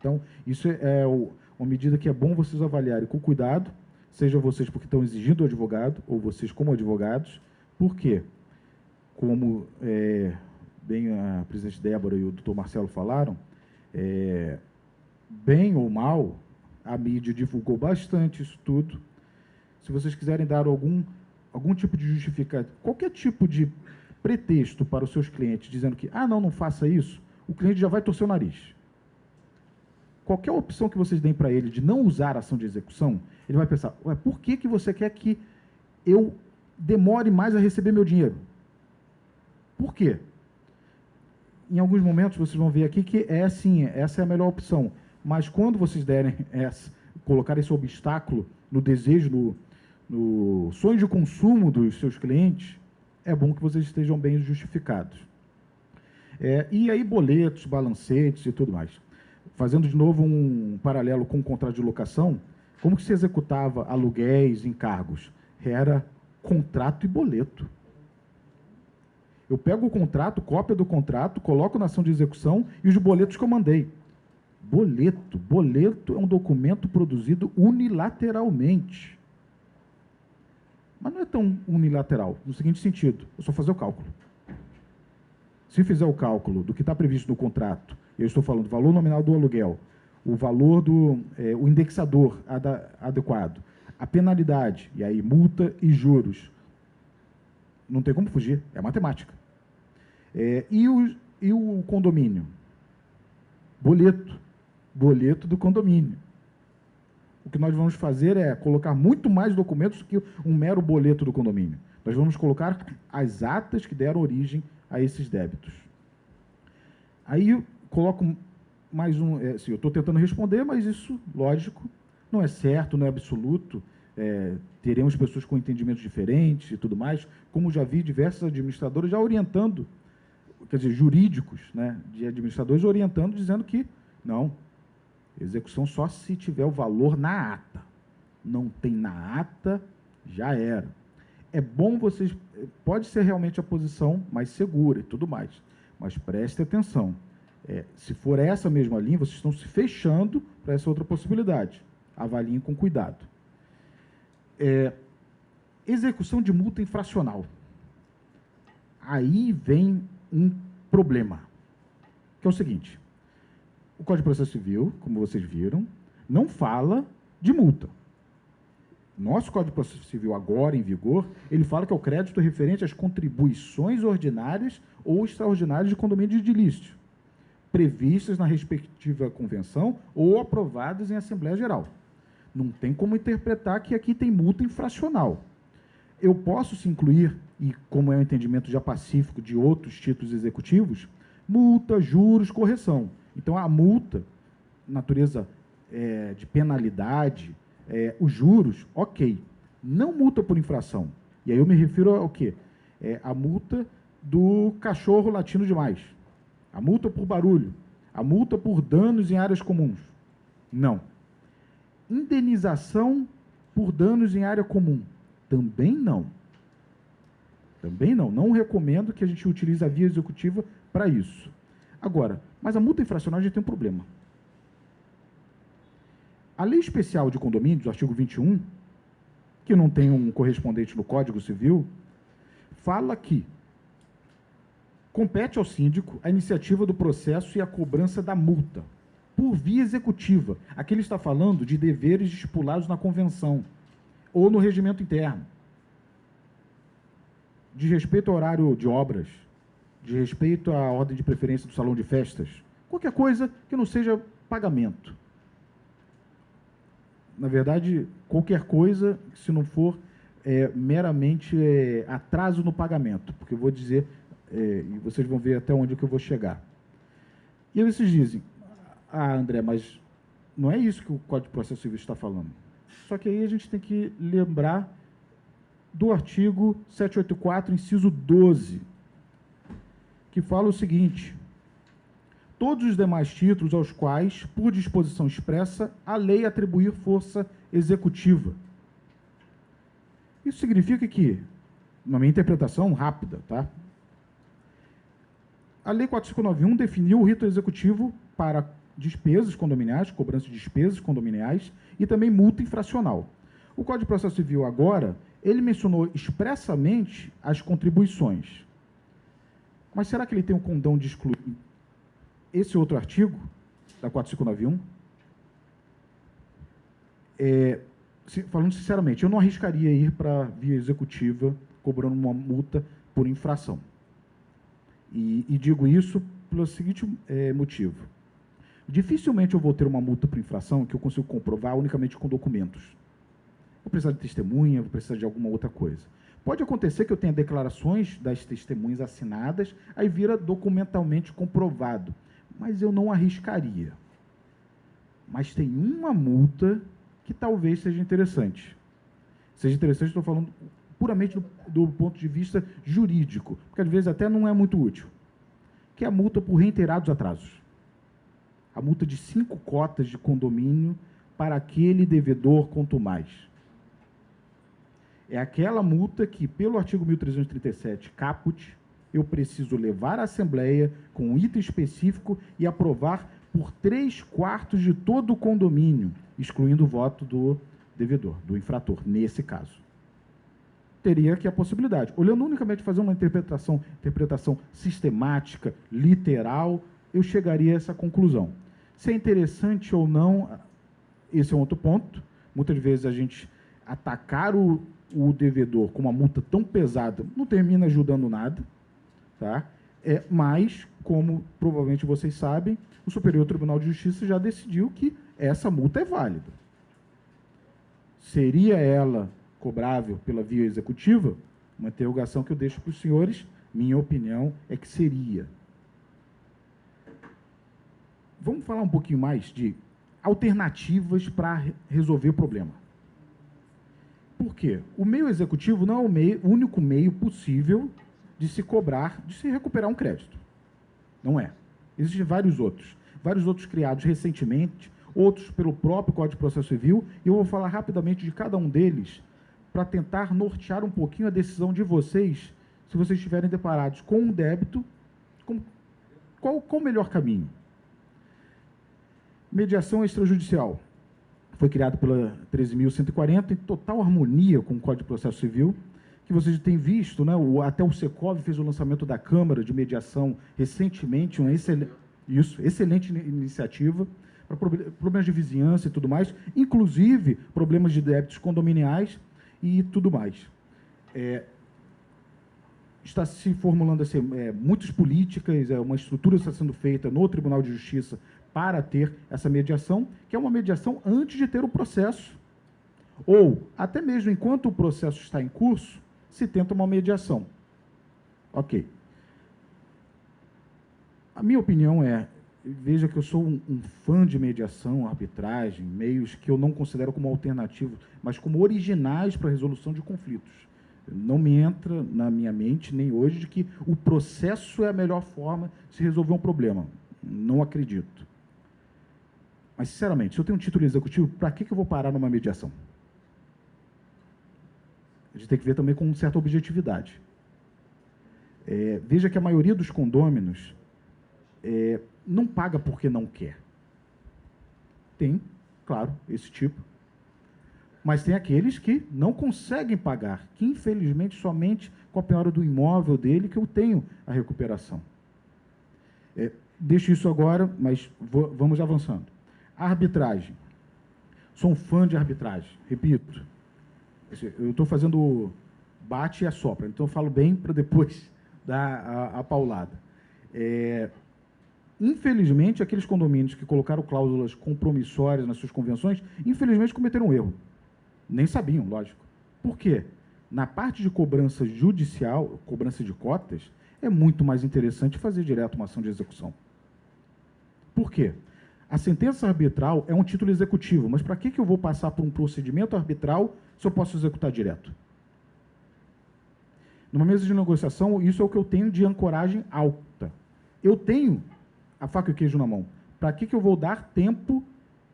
Então, isso é uma medida que é bom vocês avaliarem com cuidado, seja vocês porque estão exigindo o advogado, ou vocês como advogados. Por quê? Como bem a presidente Débora e o doutor Marcelo falaram, bem ou mal, a mídia divulgou bastante isso tudo. Se vocês quiserem dar algum tipo de justificativa, qualquer tipo de pretexto para os seus clientes, dizendo que, não faça isso, o cliente já vai torcer o nariz. Qualquer opção que vocês deem para ele de não usar a ação de execução, ele vai pensar, por que você quer que eu demore mais a receber meu dinheiro? Por quê? Em alguns momentos vocês vão ver aqui que sim, essa é a melhor opção. Mas quando vocês colocar esse obstáculo no desejo, no sonho de consumo dos seus clientes, é bom que vocês estejam bem justificados. E aí boletos, balancetes e tudo mais. Fazendo de novo um paralelo com o contrato de locação, como que se executava aluguéis, encargos? Era contrato e boleto. Eu pego o contrato, cópia do contrato, coloco na ação de execução e os boletos que eu mandei. Boleto é um documento produzido unilateralmente. Mas não é tão unilateral, no seguinte sentido, eu só fazer o cálculo. Se fizer o cálculo do que está previsto no contrato, eu estou falando do valor nominal do aluguel, o valor o indexador adequado, a penalidade, e aí multa e juros, não tem como fugir, é matemática. E o condomínio? Boleto do condomínio. O que nós vamos fazer é colocar muito mais documentos do que um mero boleto do condomínio. Nós vamos colocar as atas que deram origem a esses débitos. Aí eu coloco mais eu estou tentando responder, mas isso, lógico, não é certo, não é absoluto. Teremos pessoas com entendimentos diferentes e tudo mais, como já vi diversos administradores já orientando, quer dizer, jurídicos, né, de administradores orientando, dizendo que não, execução só se tiver o valor na ata. Não tem na ata, já era. É bom vocês, pode ser realmente a posição mais segura e tudo mais, mas preste atenção. Se for essa mesma linha, vocês estão se fechando para essa outra possibilidade. Avaliem com cuidado. Execução de multa infracional. Aí vem um problema, que é o seguinte: o Código de Processo Civil, como vocês viram, não fala de multa. Nosso Código de Processo Civil, agora em vigor, ele fala que é o crédito referente às contribuições ordinárias ou extraordinárias de condomínio de ilícito, previstas na respectiva convenção ou aprovadas em Assembleia Geral. Não tem como interpretar que aqui tem multa infracional. Eu posso se incluir, e como é um entendimento já pacífico de outros títulos executivos, multa, juros, correção. Então, a multa, natureza de penalidade, os juros, ok. Não multa por infração. E aí eu me refiro ao quê? A multa do cachorro latindo demais. A multa por barulho. A multa por danos em áreas comuns. Não. Indenização por danos em área comum. Também não. Também não. Não recomendo que a gente utilize a via executiva para isso. Agora, mas a multa infracional a gente tem um problema. A Lei Especial de Condomínios, artigo 21, que não tem um correspondente no Código Civil, fala que compete ao síndico a iniciativa do processo e a cobrança da multa, por via executiva. Aqui ele está falando de deveres estipulados na convenção ou no regimento interno, de respeito ao horário de obras, de respeito à ordem de preferência do salão de festas, qualquer coisa que não seja pagamento. Na verdade, qualquer coisa, se não for meramente atraso no pagamento, porque eu vou dizer, e vocês vão ver até onde que eu vou chegar. E aí vocês dizem, André, mas não é isso que o Código de Processo Civil está falando. Só que aí a gente tem que lembrar do artigo 784, inciso 12, que fala o seguinte: todos os demais títulos aos quais, por disposição expressa, a lei atribuir força executiva. Isso significa que, na minha interpretação rápida, tá? A Lei 4591 definiu o rito executivo para despesas condominiais, cobrança de despesas condominiais e também multa infracional. O Código de Processo Civil agora, ele mencionou expressamente as contribuições. Mas será que ele tem o condão de excluir esse outro artigo da 4591? Falando sinceramente, eu não arriscaria ir para a via executiva cobrando uma multa por infração. E digo isso pelo seguinte motivo. Dificilmente eu vou ter uma multa por infração que eu consigo comprovar unicamente com documentos. Vou precisar de testemunha, vou precisar de alguma outra coisa. Pode acontecer que eu tenha declarações das testemunhas assinadas, aí vira documentalmente comprovado. Mas eu não arriscaria. Mas tem uma multa que talvez seja interessante. Seja interessante, estou falando puramente do ponto de vista jurídico, porque às vezes até não é muito útil, que é a multa por reiterados atrasos. A multa de 5 cotas de condomínio para aquele devedor quanto mais. É aquela multa que, pelo artigo 1337, caput, eu preciso levar à Assembleia com um item específico e aprovar por 3/4 de todo o condomínio, excluindo o voto do devedor, do infrator, nesse caso. Teria aqui a possibilidade. Olhando unicamente fazer uma interpretação sistemática, literal, eu chegaria a essa conclusão. Se é interessante ou não, esse é um outro ponto. Muitas vezes a gente atacar o devedor com uma multa tão pesada não termina ajudando nada, tá? Mas, como provavelmente vocês sabem, o Superior Tribunal de Justiça já decidiu que essa multa é válida. Seria ela cobrável pela via executiva? Uma interrogação que eu deixo para os senhores. Minha opinião é que seria. Vamos falar um pouquinho mais de alternativas para resolver o problema. Por quê? O meio executivo não é o único meio possível de se cobrar, de se recuperar um crédito. Não é. Existem vários outros criados recentemente, outros pelo próprio Código de Processo Civil, e eu vou falar rapidamente de cada um deles para tentar nortear um pouquinho a decisão de vocês, se vocês estiverem deparados com um débito, qual o melhor caminho? Mediação extrajudicial. Foi criado pela 13.140, em total harmonia com o Código de Processo Civil, que vocês têm visto, né? Até o Secov fez o lançamento da Câmara de Mediação recentemente, uma excelente iniciativa, para problemas de vizinhança e tudo mais, inclusive problemas de débitos condominiais e tudo mais. Está se formulando assim, muitas políticas, uma estrutura está sendo feita no Tribunal de Justiça para ter essa mediação, que é uma mediação antes de ter o processo. Ou, até mesmo enquanto o processo está em curso, se tenta uma mediação. Ok. A minha opinião veja que eu sou um fã de mediação, arbitragem, meios que eu não considero como alternativos, mas como originais para a resolução de conflitos. Não me entra na minha mente, nem hoje, de que o processo é a melhor forma de se resolver um problema. Não acredito. Mas, sinceramente, se eu tenho um título executivo, para que eu vou parar numa mediação? A gente tem que ver também com certa objetividade. Veja que a maioria dos condôminos não paga porque não quer. Tem, claro, esse tipo. Mas tem aqueles que não conseguem pagar, que, infelizmente, somente com a penhora do imóvel dele que eu tenho a recuperação. Deixo isso agora, mas vamos avançando. A arbitragem. Sou um fã de arbitragem, repito. Eu estou fazendo bate e assopra, então eu falo bem para depois dar a paulada. Infelizmente, aqueles condomínios que colocaram cláusulas compromissórias nas suas convenções, infelizmente cometeram um erro. Nem sabiam, lógico. Por quê? Na parte de cobrança judicial, cobrança de cotas, é muito mais interessante fazer direto uma ação de execução. Por quê? A sentença arbitral é um título executivo, mas para que eu vou passar por um procedimento arbitral se eu posso executar direto? Numa mesa de negociação, isso é o que eu tenho de ancoragem alta. Eu tenho a faca e o queijo na mão. Para que eu vou dar tempo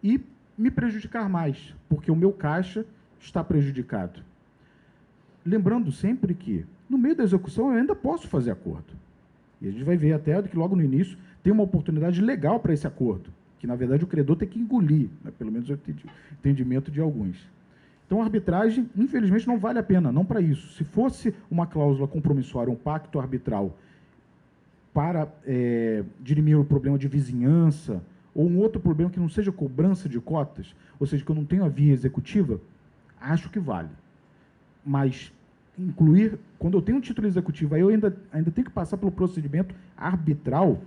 e me prejudicar mais? Porque o meu caixa está prejudicado. Lembrando sempre que, no meio da execução, eu ainda posso fazer acordo. E a gente vai ver até que logo no início tem uma oportunidade legal para esse acordo. que, na verdade, o credor tem que engolir, né? Pelo menos o entendimento de alguns. Então, a arbitragem, infelizmente, não vale a pena, não para isso. Se fosse uma cláusula compromissória, um pacto arbitral para dirimir o problema de vizinhança ou um outro problema que não seja cobrança de cotas, ou seja, que eu não tenho a via executiva, acho que vale. Mas incluir, quando eu tenho um título executivo, aí eu ainda tenho que passar pelo procedimento arbitral,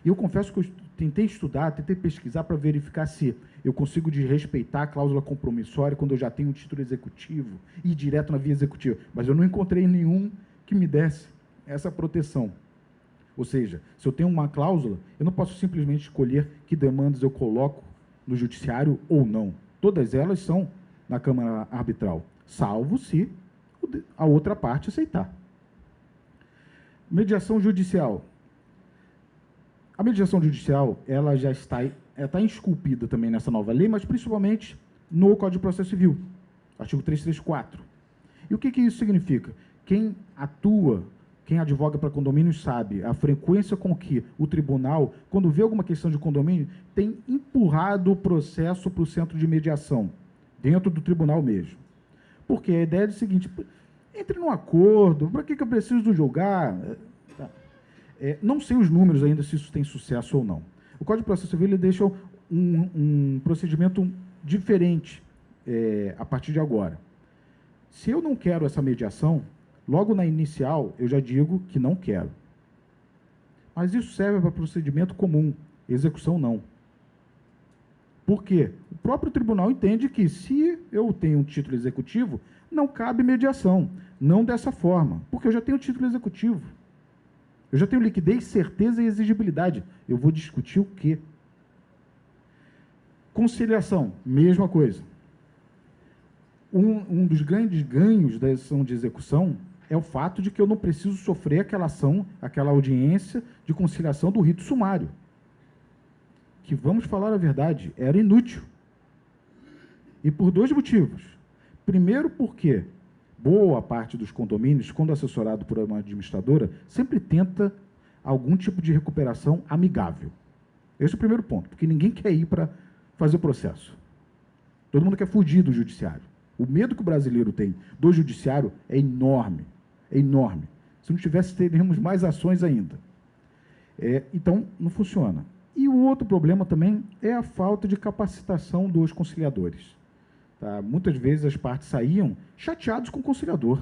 e eu confesso que eu tentei estudar, tentei pesquisar para verificar se eu consigo respeitar a cláusula compromissória quando eu já tenho um título executivo e ir direto na via executiva, mas eu não encontrei nenhum que me desse essa proteção. Ou seja, se eu tenho uma cláusula, eu não posso simplesmente escolher que demandas eu coloco no judiciário ou não. Todas elas são na Câmara Arbitral, salvo se a outra parte aceitar. Mediação judicial. A mediação judicial, ela já está esculpida também nessa nova lei, mas principalmente no Código de Processo Civil, artigo 334. E o que isso significa? Quem atua, quem advoga para condomínio sabe a frequência com que o tribunal, quando vê alguma questão de condomínio, tem empurrado o processo para o centro de mediação, dentro do tribunal mesmo. Porque a ideia é o seguinte: entre num acordo, para que eu preciso julgar? Não sei os números ainda, se isso tem sucesso ou não. O Código de Processo Civil ele deixa um procedimento diferente a partir de agora. Se eu não quero essa mediação, logo na inicial eu já digo que não quero. Mas isso serve para procedimento comum, execução não. Por quê? O próprio tribunal entende que, se eu tenho um título executivo, não cabe mediação, não dessa forma, porque eu já tenho título executivo. Eu já tenho liquidez, certeza e exigibilidade. Eu vou discutir o quê? Conciliação, mesma coisa. Um dos grandes ganhos da ação de execução é o fato de que eu não preciso sofrer aquela ação, aquela audiência de conciliação do rito sumário, que, vamos falar a verdade, era inútil. E por dois motivos. Primeiro, porque boa parte dos condomínios, quando assessorado por uma administradora, sempre tenta algum tipo de recuperação amigável. Esse é o primeiro ponto, porque ninguém quer ir para fazer o processo. Todo mundo quer fugir do judiciário. O medo que o brasileiro tem do judiciário é enorme, é enorme. Se não tivesse, teríamos mais ações ainda. Então, não funciona. E o outro problema também é a falta de capacitação dos conciliadores. Tá? Muitas vezes as partes saíam chateados com o conciliador.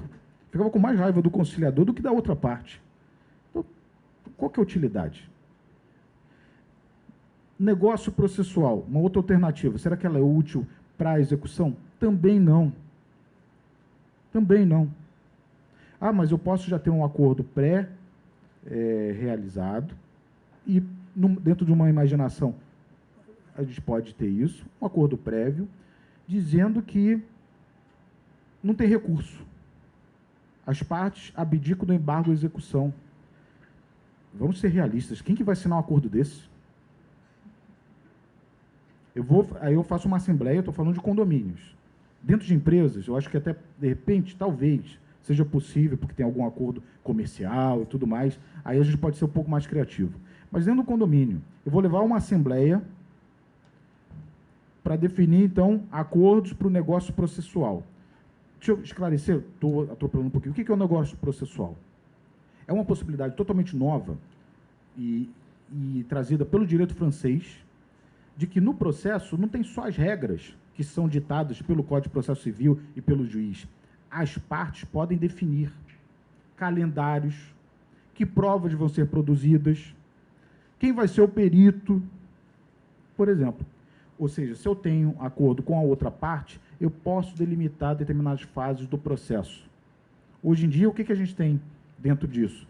Ficava com mais raiva do conciliador do que da outra parte. Então, qual que é a utilidade? Negócio processual, uma outra alternativa. Será que ela é útil para a execução? Também não. Também não. Ah, mas eu posso já ter um acordo pré-realizado e, dentro de uma imaginação, a gente pode ter isso, um acordo prévio, dizendo que não tem recurso. As partes abdicam do embargo à execução. Vamos ser realistas. Quem que vai assinar um acordo desse? Aí eu faço uma assembleia, estou falando de condomínios. Dentro de empresas, eu acho que até, de repente, talvez, seja possível, porque tem algum acordo comercial e tudo mais, aí a gente pode ser um pouco mais criativo. Mas dentro do condomínio, eu vou levar uma assembleia para definir, então, acordos para o negócio processual. Deixa eu esclarecer, estou atropelando um pouquinho. O que é o negócio processual? É uma possibilidade totalmente nova e trazida pelo direito francês, de que no processo não tem só as regras que são ditadas pelo Código de Processo Civil e pelo juiz. As partes podem definir calendários, que provas vão ser produzidas, quem vai ser o perito, por exemplo. Ou seja, se eu tenho acordo com a outra parte, eu posso delimitar determinadas fases do processo. Hoje em dia, o que a gente tem dentro disso?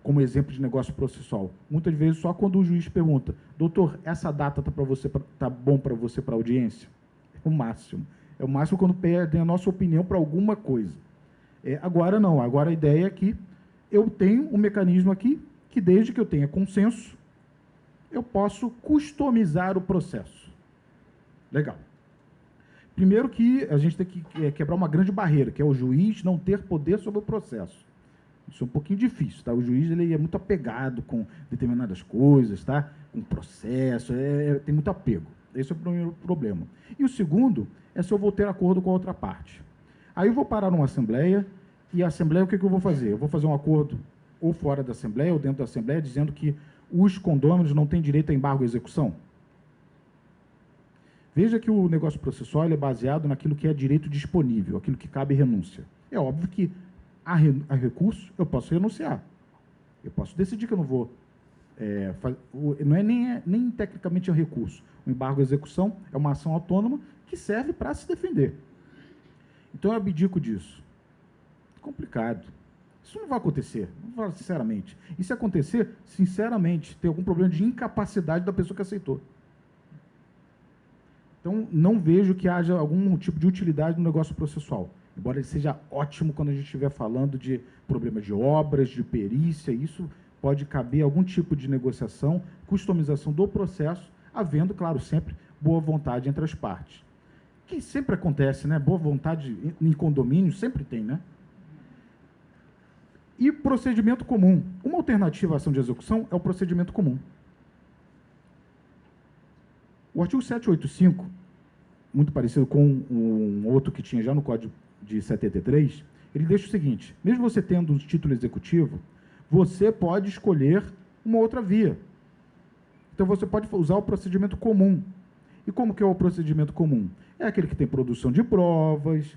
Como exemplo de negócio processual. Muitas vezes, só quando o juiz pergunta: doutor, essa data está bom para você para audiência? É o máximo. É o máximo quando pedem a nossa opinião para alguma coisa. Agora não. Agora a ideia é que eu tenho um mecanismo aqui que, desde que eu tenha consenso, eu posso customizar o processo. Legal. Primeiro que a gente tem que quebrar uma grande barreira, que é o juiz não ter poder sobre o processo. Isso é um pouquinho difícil, tá? O juiz ele é muito apegado com determinadas coisas, tá? Com processo, tem muito apego. Esse é o primeiro problema. E o segundo é se eu vou ter acordo com a outra parte. Aí eu vou parar numa assembleia, e a assembleia, o que eu vou fazer? Eu vou fazer um acordo ou fora da assembleia, ou dentro da assembleia, dizendo que os condôminos não têm direito a embargo e execução. Veja que o negócio processual é baseado naquilo que é direito disponível, aquilo que cabe renúncia. É óbvio que a recurso eu posso renunciar. Eu posso decidir que eu não vou... não é nem tecnicamente um recurso. O embargo e execução é uma ação autônoma que serve para se defender. Então eu abdico disso. Complicado. Isso não vai acontecer, vou falar sinceramente. E se acontecer, sinceramente, tem algum problema de incapacidade da pessoa que aceitou. Então, não vejo que haja algum tipo de utilidade no negócio processual. Embora ele seja ótimo quando a gente estiver falando de problemas de obras, de perícia, isso pode caber algum tipo de negociação, customização do processo, havendo, claro, sempre boa vontade entre as partes. Que sempre acontece, né? Boa vontade em condomínio sempre tem, né? E procedimento comum. Uma alternativa à ação de execução é o procedimento comum. O artigo 785, muito parecido com um outro que tinha já no Código de 73, ele deixa o seguinte: mesmo você tendo um título executivo, você pode escolher uma outra via. Então, você pode usar o procedimento comum. E como que é o procedimento comum? É aquele que tem produção de provas,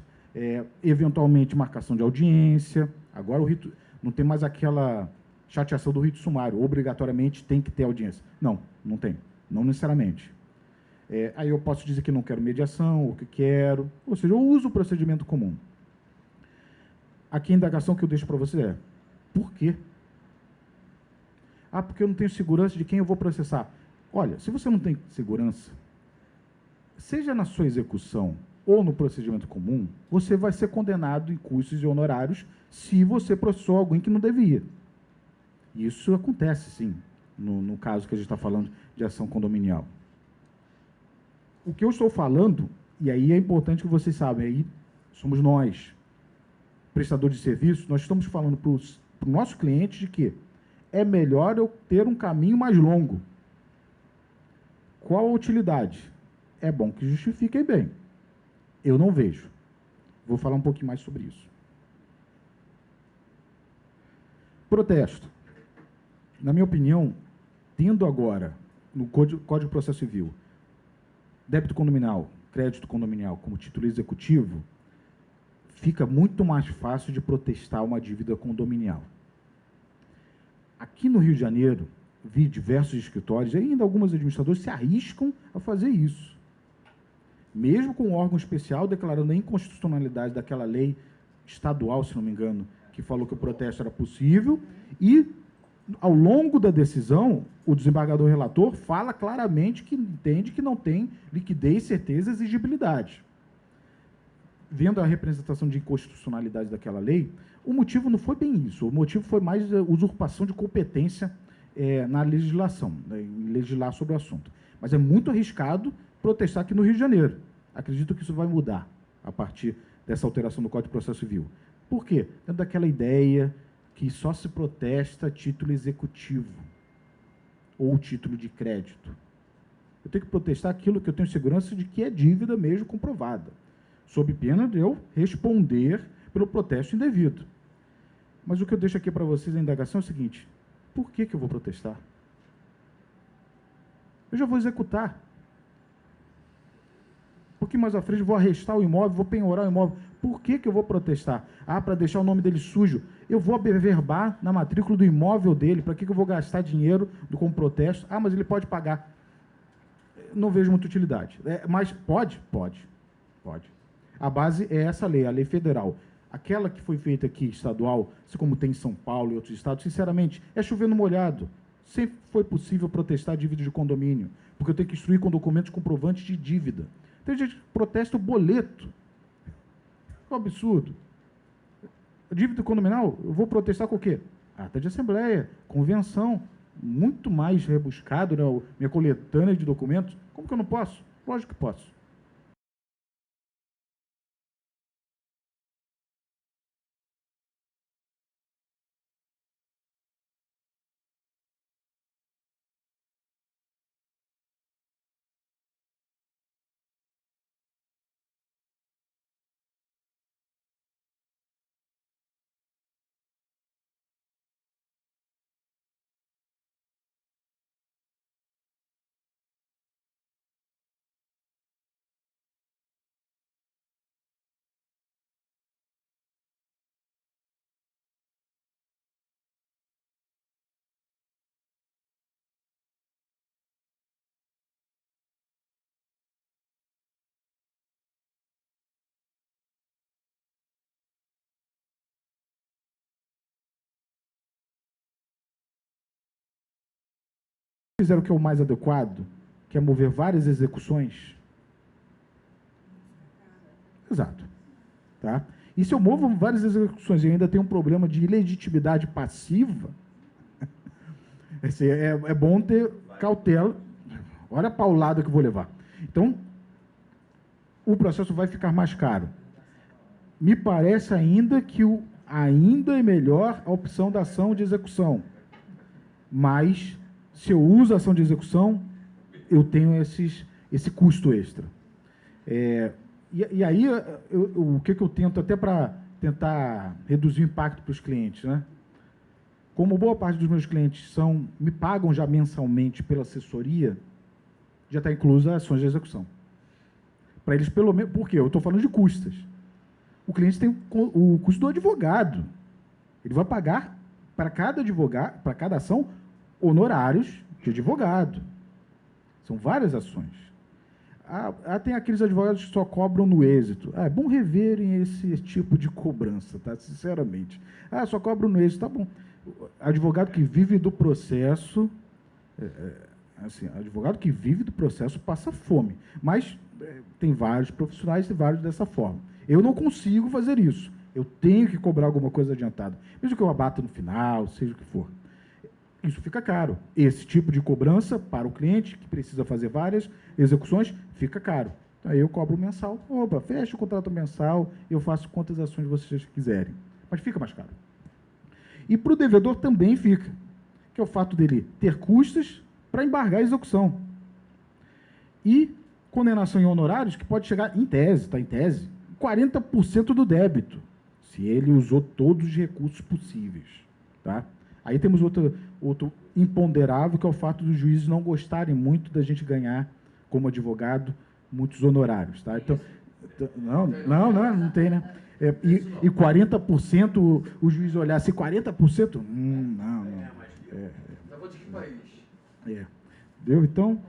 eventualmente marcação de audiência. Agora, o rito não tem mais aquela chateação do rito sumário, obrigatoriamente tem que ter audiência. Não, não tem, não necessariamente. Aí eu posso dizer que não quero mediação, ou que quero, ou seja, eu uso o procedimento comum. Aqui a indagação que eu deixo para você é: por quê? Ah, porque eu não tenho segurança de quem eu vou processar. Olha, se você não tem segurança, seja na sua execução ou no procedimento comum, você vai ser condenado em custos e honorários se você processou alguém que não devia. Isso acontece, sim, no caso que a gente está falando de ação condominial. O que eu estou falando, e aí é importante que vocês saibam, aí somos nós, prestadores de serviço, nós estamos falando para o nosso cliente de que é melhor eu ter um caminho mais longo. Qual a utilidade? É bom que justifiquem bem. Eu não vejo. Vou falar um pouquinho mais sobre isso. Protesto. Na minha opinião, tendo agora, no Código de Processo Civil, débito condominial, crédito condominial como título executivo, fica muito mais fácil de protestar uma dívida condominial. Aqui no Rio de Janeiro, vi diversos escritórios, e ainda alguns administradores se arriscam a fazer isso. Mesmo com um órgão especial declarando a inconstitucionalidade daquela lei estadual, se não me engano, que falou que o protesto era possível, e, ao longo da decisão, o desembargador relator fala claramente que entende que não tem liquidez, certeza e exigibilidade. Vendo a representação de inconstitucionalidade daquela lei, o motivo não foi bem isso, o motivo foi mais a usurpação de competência na legislação, né, em legislar sobre o assunto. Mas é muito arriscado protestar aqui no Rio de Janeiro. Acredito que isso vai mudar a partir dessa alteração do Código de Processo Civil. Por quê? Dentro daquela ideia que só se protesta título executivo ou título de crédito. Eu tenho que protestar aquilo que eu tenho segurança de que é dívida mesmo comprovada, sob pena de eu responder pelo protesto indevido. Mas o que eu deixo aqui para vocês, a indagação é o seguinte: por que eu vou protestar? Eu já vou executar. Um pouquinho mais à frente, vou arrestar o imóvel, vou penhorar o imóvel. Por que eu vou protestar? Ah, para deixar o nome dele sujo. Eu vou averbar na matrícula do imóvel dele. Para que eu vou gastar dinheiro como protesto? Ah, mas ele pode pagar. Não vejo muita utilidade. Mas pode? Pode. A base é essa lei, a lei federal. Aquela que foi feita aqui, estadual, assim como tem em São Paulo e outros estados, sinceramente, é chover no molhado. Sempre foi possível protestar dívida de condomínio, porque eu tenho que instruir com documentos comprovantes de dívida. Tem gente que protesta o boleto. É um absurdo. Dívida condominial, eu vou protestar com o quê? Ata de assembleia, convenção, muito mais rebuscado, né? Minha coletânea de documentos. Como que eu não posso? Lógico que posso. fizer o que é o mais adequado, que é mover várias execuções. Exato. Tá? E se eu movo várias execuções e ainda tenho um problema de ilegitimidade passiva, é bom ter cautela. Olha a paulada que eu vou levar. Então, o processo vai ficar mais caro. Me parece ainda que ainda é melhor a opção da ação de execução. Mas, se eu uso a ação de execução, eu tenho esse custo extra. E aí, o que eu tento, até para tentar reduzir o impacto para os clientes, né? Como boa parte dos meus clientes me pagam já mensalmente pela assessoria, já está inclusa as ações de execução. Para eles, pelo menos, por quê? Eu estou falando de custas. O cliente tem o custo do advogado. Ele vai pagar para cada advogado, para cada ação, honorários de advogado. São várias ações. Tem aqueles advogados que só cobram no êxito. É bom reverem esse tipo de cobrança, tá? Sinceramente. Só cobram no êxito, tá bom. Advogado que vive do processo, advogado que vive do processo passa fome. Mas tem vários profissionais e vários dessa forma. Eu não consigo fazer isso. Eu tenho que cobrar alguma coisa adiantada. Mesmo que eu abata no final, seja o que for. Isso fica caro. Esse tipo de cobrança para o cliente, que precisa fazer várias execuções, fica caro. Então, aí eu cobro mensal. Opa, fecha o contrato mensal, eu faço quantas ações vocês quiserem. Mas fica mais caro. E para o devedor também fica, que é o fato dele ter custas para embargar a execução. E condenação em honorários, que pode chegar, em tese, 40% do débito, se ele usou todos os recursos possíveis. Tá? Aí temos outro imponderável, que é o fato dos juízes não gostarem muito da gente ganhar, como advogado, muitos honorários. Tá? Então, não tem, né? E 40%, o juiz olhar assim, 40%? Não. Tá bom de que país? Entendeu? Então,